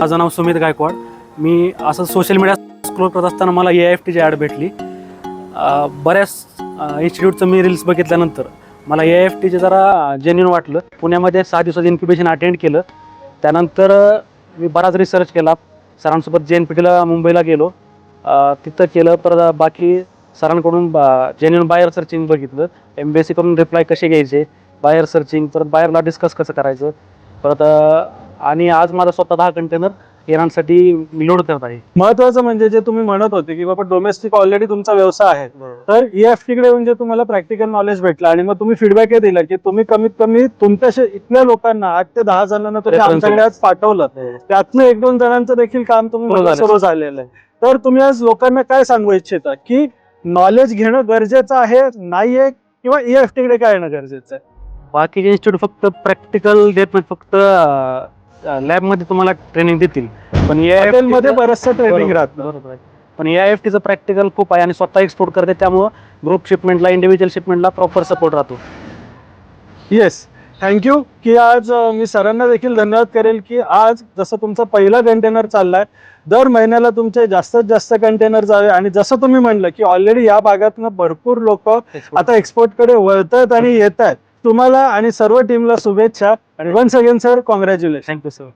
माझं नाव सुमित गायकवाड. मी असं social media scroll करत असताना मला AIFTची ॲड भेटली. बऱ्याच इन्स्टिट्यूटचं मी रील्स बघितल्यानंतर मला AIFTचे जरा जेन्युइन वाटलं. पुण्यामध्ये 6 दिवसाचं इन्क्युबेशन अटेंड केलं. त्यानंतर मी बराच रिसर्च केला. सरांसोबत JNPTला मुंबईला गेलो, तिथं केलं. परत बाकी सरांकडून जेन्युइन बायर सर्चिंग बघितलं. MBSC करून रिप्लाय कसे घ्यायचे, बायर सर्चिंग, परत बायरला डिस्कस कसं करायचं. परत आणि आज माझा स्वतः 10 कंटेनर इराणसाठी मी लोड करत आहे. महत्वाचं म्हणजे जे तुम्ही म्हणत होते की बाबा डोमेस्टिक ऑलरेडी तुमचा व्यवसाय आहे, तर EFT कडे म्हणजे तुम्हाला प्रॅक्टिकल नॉलेज भेटलं आणि मग तुम्ही फीडबॅक दिला की तुम्ही कमीत कमी तुमच्या इथल्या लोकांना 8 ते 10 जणांना तुम्ही आमच्याकडे आज पाठवलं. त्यातनं 1-2 जणांचं देखील काम तुम्ही सुरू झालेलं आहे. तर तुम्ही आज लोकांना काय सांगू इच्छिता की नॉलेज घेणं गरजेचं आहे नाहीये किंवा EFT कडे काय येणं गरजेचं आहे? बाकीचे इन्स्टिट्यूट फक्त प्रॅक्टिकल देत नाहीत, फक्त लॅबमध्ये तुम्हाला ट्रेनिंग देतील. पण मध्ये बरंचसं ट्रेनिंग राहतं. बरोबर आहे. पण AIFTचं प्रॅक्टिकल खूप आहे आणि स्वतः एक्सपोर्ट करते, त्यामुळं ग्रुप शिपमेंटला, इंडिव्हिज्युअल शिपमेंटला प्रॉपर सपोर्ट राहतो. Yes, thank you. की आज मी सरांना देखील धन्यवाद करेल की आज जसं तुमचा पहिला कंटेनर चाललाय, दर महिन्याला तुमचे जास्तीत जास्त कंटेनर जावे. आणि जसं तुम्ही म्हणलं की ऑलरेडी या भागातनं भरपूर लोक आता एक्सपोर्टकडे वळतात आणि येत आहेत. तुम्हाला आणि सर्व टीमला शुभेच्छा आणि once again sir, congratulation. Thank you sir.